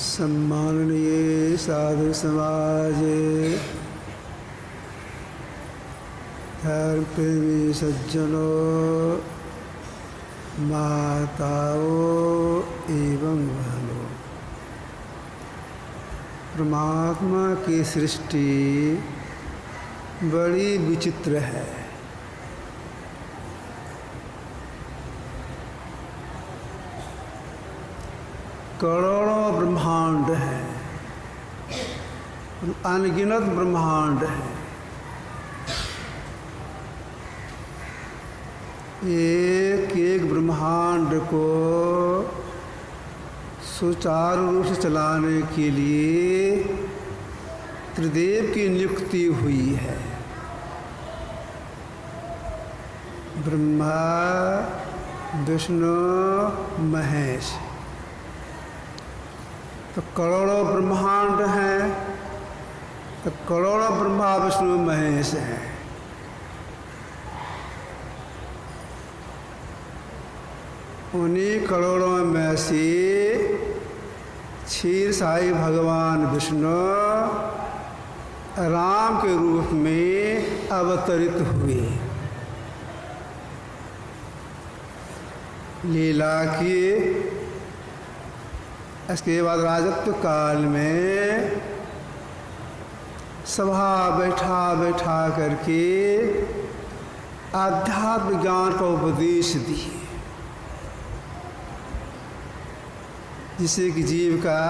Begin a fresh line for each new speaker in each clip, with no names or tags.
सम्माननीय साधु समाज, धर्म प्रेमी सज्जनों, माताओं एवं बहनों, परमात्मा की सृष्टि बड़ी विचित्र है। करोड़ों ब्रह्मांड हैं, अनगिनत ब्रह्मांड हैं। एक एक ब्रह्मांड को सुचारू रूप से चलाने के लिए त्रिदेव की नियुक्ति हुई है। ब्रह्मा, विष्णु, महेश। तो करोड़ों ब्रह्मांड हैं, तो करोड़ों ब्रह्मा विष्णु महेश हैं। उन्हीं करोड़ों में से क्षीर साई भगवान विष्णु राम के रूप में अवतरित हुए। लीला की इसके बाद राजत्व काल में सभा बैठा करके आध्यात्म ज्ञान का उपदेश दिए, जिससे कि जीव का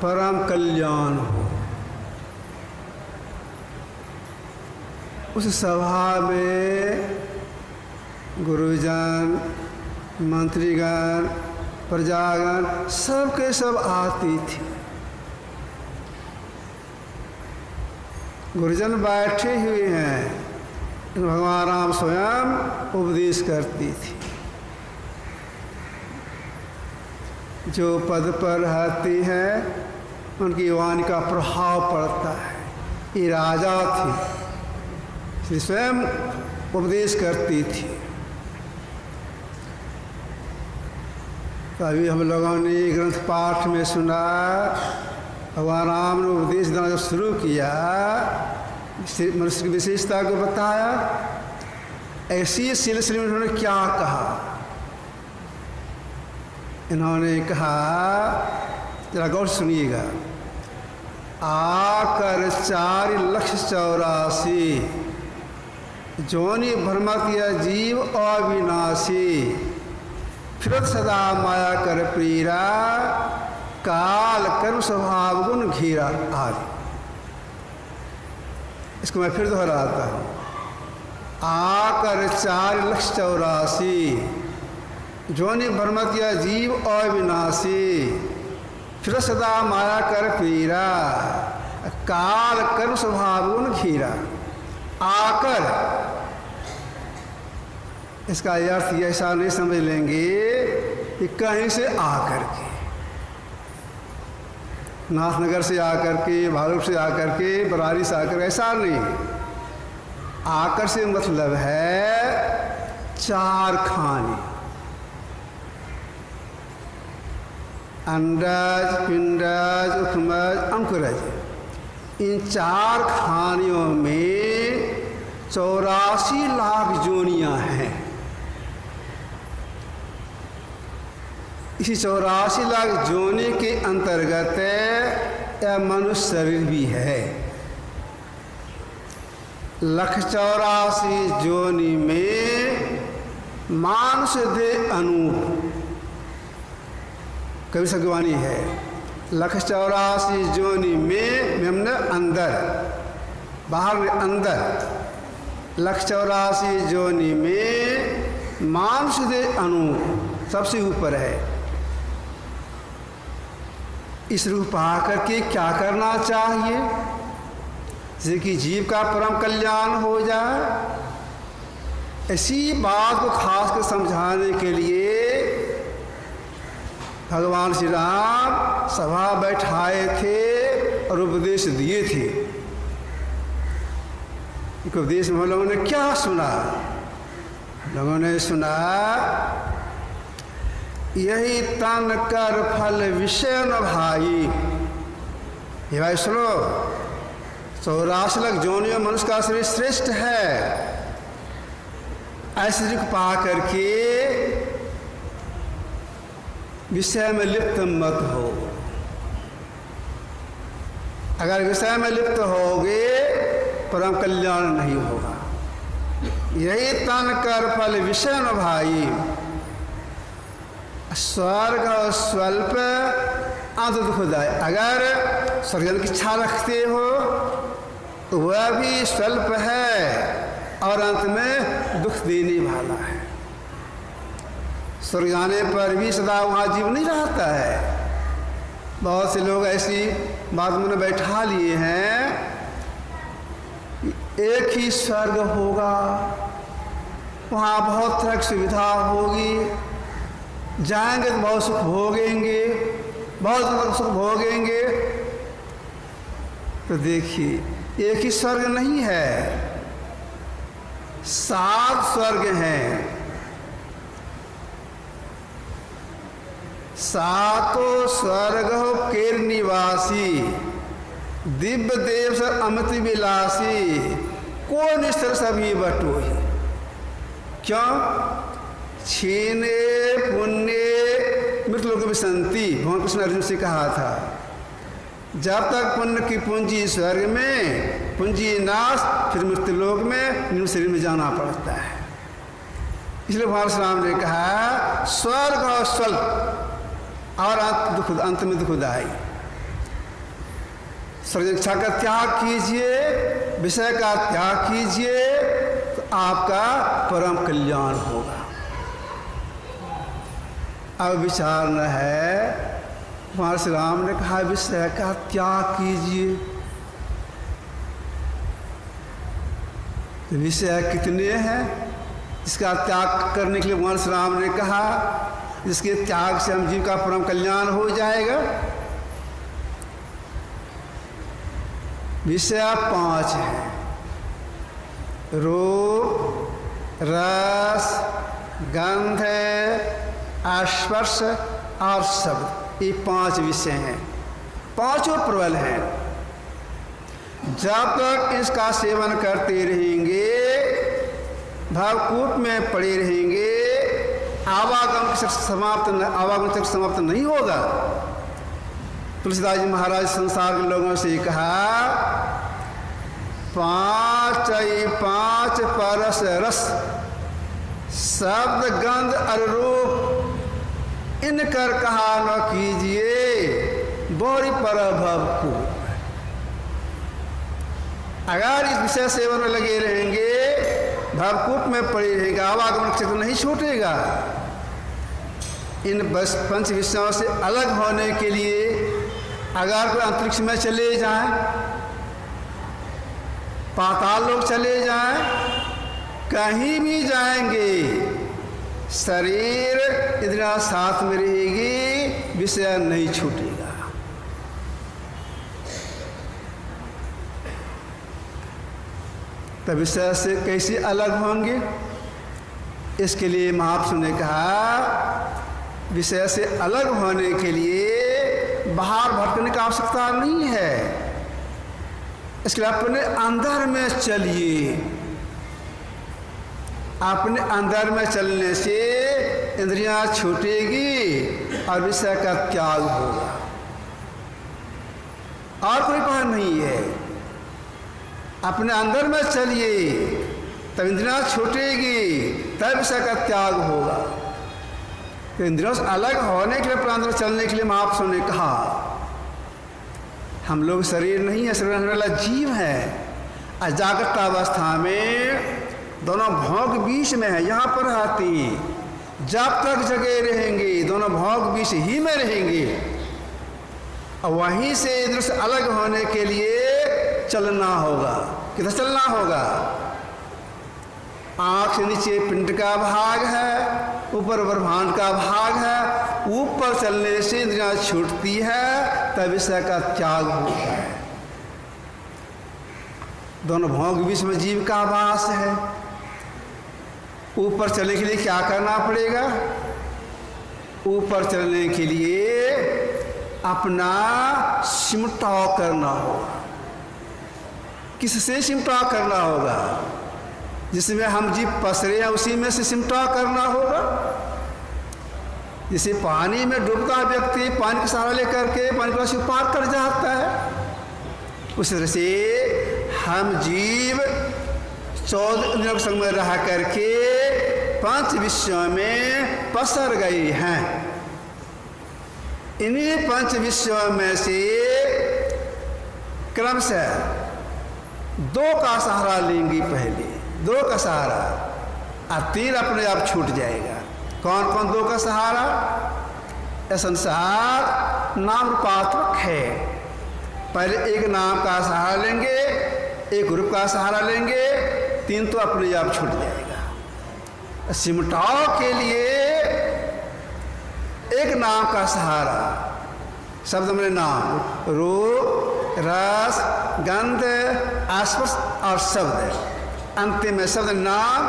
परम कल्याण हो। उस सभा में गुरुजन, मंत्रीगण, प्रजागण सब के सब आती थी। गुरुजन बैठे हुए हैं, भगवान राम स्वयं उपदेश करती थी। जो पद पर रहती हैं उनकी वाणी का प्रभाव पड़ता है। ये राजा थी, इसलिए स्वयं उपदेश करती थी। अभी हम लोगों ने ग्रंथ पाठ में सुना, भगवान राम ने उपदेश देना जब शुरू किया, मनुष्य की विशेषता को बताया। ऐसी सिलसिले में उन्होंने क्या कहा? इन्होंने कहा, जरा गौर सुनिएगा, आकर 4,84,000 जोनि भ्रमत जीव अविनाशी, फिरत सदा माया कर पीरा, काल कर्म स्वभाव गुण घीरा आदि। इसको मैं फिर दोहराता हूँ। आकर 4,84,000 जोनि भ्रमत जीव अविनाशी, फिरत सदा माया कर पीरा, काल कर्म स्वभाव गुण घीरा। आकर, इसका अर्थ ऐसा नहीं समझ लेंगे कि कहीं से आकर के, नाथनगर से आकर के, भागलपुर से आकर के, बरारी से आकर, ऐसा नहीं। आकर से मतलब है 4 खाने, अंडज, पिंडज, उपमज, अंकुरज। इन 4 खानियों में 84 लाख जोनियां हैं। इसी 84 लाख जोनि के अंतर्गत यह मनुष्य शरीर भी है। 1,84 जोनि में मानुष देह अनूप, कवि सगवानी है। 1,84 जोनि में हमने अंदर, बाहर में अंदर, 1,84 जोनि में मानुष देह अनूप सबसे ऊपर है। इस रूप आकर के क्या करना चाहिए, जैसे कि जीव का परम कल्याण हो जाए। ऐसी बात को खास कर समझाने के लिए भगवान श्री राम सभा बैठाए थे और उपदेश दिए थे। उपदेश में हम लोगों ने क्या सुना? लोगों ने सुना यही तन कर फल विषय न भाई। ये भाई सुनो, 84 लाख जोनियों मनुष्य का शरीर श्रेष्ठ है। ऐसे शरीर को पा करके विषय में लिप्त मत हो। अगर विषय में लिप्त होगे परम कल्याण नहीं होगा। यही तन कर फल विषय न भाई। स्वर्ग स्वल्प अंत दुखदाय। अगर स्वर्ग की इच्छा रखते हो तो वह भी स्वल्प है और अंत में दुख देने वाला है। स्वर्ग जाने पर भी सदा वहाँ जीव नहीं रहता है। बहुत से लोग ऐसी बात में बैठा लिए हैं, एक ही स्वर्ग होगा, वहाँ बहुत तरह की सुविधा होगी, जाएंगे तो बहुत सुख भोगेंगे, बहुत सुख भोगेंगे। तो देखिए, एक ही स्वर्ग नहीं है, 7 स्वर्ग हैं। 7 स्वर्ग केर निवासी, दिव्य देव से अमित विलासी, को निस्तर सभी बटोही। क्यों? छीने पुण्य मृतलोक विसंति। भगवान कृष्ण अर्जुन से कहा था, जब तक पुण्य की पूंजी स्वर्ग में, पूंजी नाश, फिर मृत्युलोक में निम्न शरीर में जाना पड़ता है। इसलिए भगवान श्री राम ने कहा स्वर्ग और स्वल्प और अंत में दुखदाई। स्वर्ग इच्छा का त्याग कीजिए, विषय का त्याग कीजिए, तो आपका परम कल्याण होगा। अब विचार न है, भगवान श्री राम ने कहा विषय का त्याग कीजिए। विषय कितने हैं जिसका त्याग करने के लिए भगवान श्री राम ने कहा, जिसके त्याग से हम जीव का परम कल्याण हो जाएगा। विषय 5 हैं, रूप, रस, गंध, स्पर्श और शब्द। ये 5 विषय हैं, 5 प्रबल हैं। जब तक इसका सेवन करते रहेंगे, भावकूप में पड़े रहेंगे, आवागम चक्र समाप्त नहीं होगा। तुलसीदास जी महाराज संसार के लोगों से कहा, 5 परस रस, शब्द गंध और रूप, इनकर कहा न कीजिए बोरी पर भव। अगर इस विषय सेवन में लगे रहेंगे, भावकूप में पड़े रहेगा, आवागमन क्षेत्र नहीं छूटेगा। इन बस 5 विषयों से अलग होने के लिए अगर कोई अंतरिक्ष में चले जाएं, पाताल लोक चले जाएं, कहीं भी जाएंगे, शरीर इतना साथ में रहेगी, विषय नहीं छूटेगा। तब विषय से कैसे अलग होंगे? इसके लिए महापुरुष ने कहा, विषय से अलग होने के लिए बाहर भटकने की आवश्यकता नहीं है। इसके लिए अपने अंदर में चलिए। अपने अंदर में चलने से इंद्रियां छूटेगी और विषय का त्याग होगा। और कोई पार नहीं है। अपने अंदर में चलिए, तब इंद्रियां छूटेगी, तब विषय का त्याग होगा। तो इंद्रियों से अलग होने के लिए, अपने अंदर चलने के लिए महापुरुषों ने कहा, हम लोग शरीर नहीं है, शरीर रहने वाला जीव है। अजागृत अवस्था में दोनों भोग बीच में है, यहाँ पर रहती। जब तक जगे रहेंगे, दोनों भोग बीच ही में रहेंगे। और वहीं से इंद्र से अलग होने के लिए चलना होगा। किधर चलना होगा? आँख से नीचे पिंड का भाग है, ऊपर ब्रह्मांड का भाग है। ऊपर चलने से इंद्रियां छूटती है, तब विषय का त्याग होता है। दोनों भोग बीच में जीव का वास है। ऊपर चलने के लिए क्या करना पड़ेगा? ऊपर चलने के लिए अपना सिमटाव करना होगा। किससे सिमटाव करना होगा? जिसमें हम जीभ पसरे हैं उसी में से सिमटाव करना होगा। जैसे पानी में डूबता व्यक्ति पानी का सहारा लेकर के पानी का पार कर जाता है, उस तरह से हम जीव 14 दिनों के संग में रह करके 5 विषयों में पसर गए हैं। इन्हीं 5 विषयों में से क्रमशः 2 का सहारा लेंगी। पहले 2 का सहारा और 3 अपने आप छूट जाएगा। कौन कौन 2 का सहारा? यह संसार नाम रूपात्मक है। पहले एक नाम का सहारा लेंगे, एक रूप का सहारा लेंगे, 3 तो अपने आप छूट जाएगा। सिमटाव के लिए एक नाम का सहारा, शब्द में नाम, रूप, रस, गंध, स्पर्श और शब्द। अंतिम में शब्द नाम,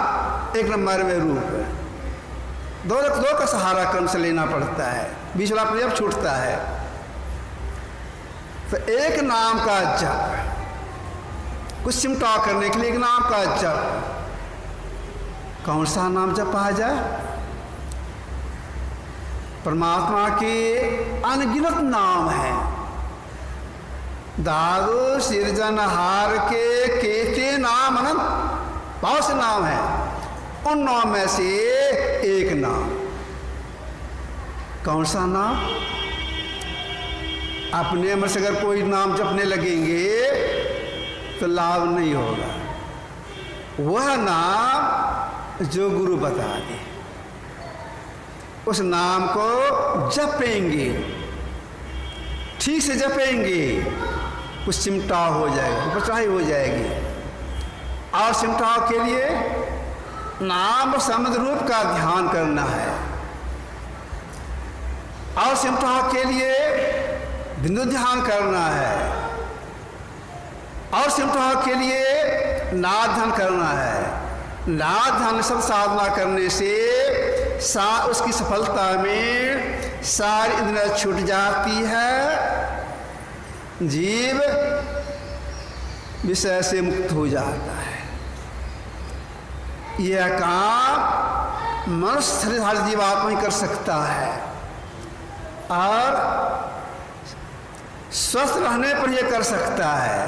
1 नंबर में रूप। 2 का सहारा क्रम से लेना पड़ता है, बीच वाला अपने आप छूटता है। तो एक नाम का जप, कुछ सिमटाव करने के लिए एक नाम का जप। कौन सा नाम जपा जाए? परमात्मा के अनगिनत नाम है। दादू सिरजनहार के केते नाम अनंत, बहुत से नाम है। उन नाम में से एक नाम, कौन सा नाम? अपने मन से अगर कोई नाम जपने लगेंगे तो लाभ नहीं होगा। वह नाम जो गुरु बता दे, उस नाम को जपेंगे, ठीक से जपेंगे, कुछ सिमटाव हो जाएगा, उपचाही हो जाएगी। और सिमटाव के लिए नाम शब्द रूप का ध्यान करना है। और सिमटाव के लिए बिंदु ध्यान करना है। और सिमटाव के लिए नाद ध्यान करना है। नाद ध्यान सब साधना करने से उसकी सफलता में सारी इंद्रियां छूट जाती है, जीव विषय से मुक्त हो जाता है। यह काम मनुष्य शरीरधारी जीवात्मा ही कर सकता है। और स्वस्थ रहने पर यह कर सकता है,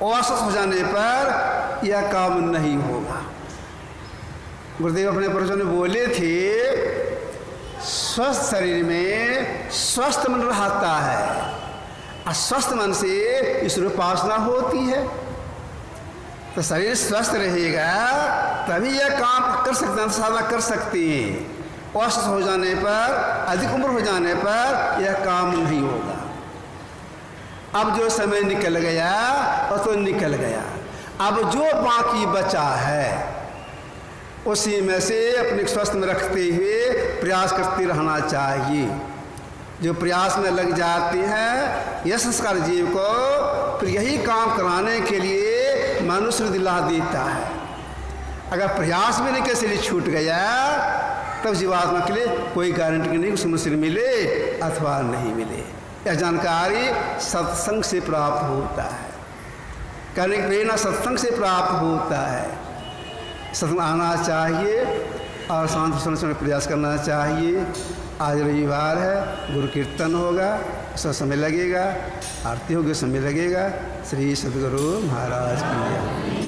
अस्वस्थ हो जाने पर यह काम नहीं होगा। गुरुदेव अपने प्रवचन में बोले थे, स्वस्थ शरीर में स्वस्थ मन रहता है, और स्वस्थ मन से ईश्वर उपासना होती है। तो शरीर स्वस्थ रहेगा तभी यह काम कर सकते हैं, साधना कर सकते हैं। अस्वस्थ हो जाने पर, अधिक उम्र हो जाने पर यह काम नहीं होगा। अब जो समय निकल गया और तो निकल गया, अब जो बाकी बचा है उसी में से अपने स्वस्थ में रखते हुए प्रयास करते रहना चाहिए। जो प्रयास में लग जाते हैं, यह संस्कार जीव को फिर यही काम कराने के लिए मनुष्य दिला देता है। अगर प्रयास में नहीं कैसे छूट गया, तब जीवात्मा के लिए कोई गारंटी नहीं उसमें मनुष्य मिले अथवा नहीं मिले। यह जानकारी सत्संग से प्राप्त होता है, करने की प्रेरणा सत्संग से प्राप्त होता है। सत्संग आना चाहिए और शांति सुनने का प्रयास करना चाहिए। आज रविवार है, गुरु कीर्तन होगा, उसका समय लगेगा, आरती होगी समय लगेगा। श्री सद्गुरु महाराज की जय।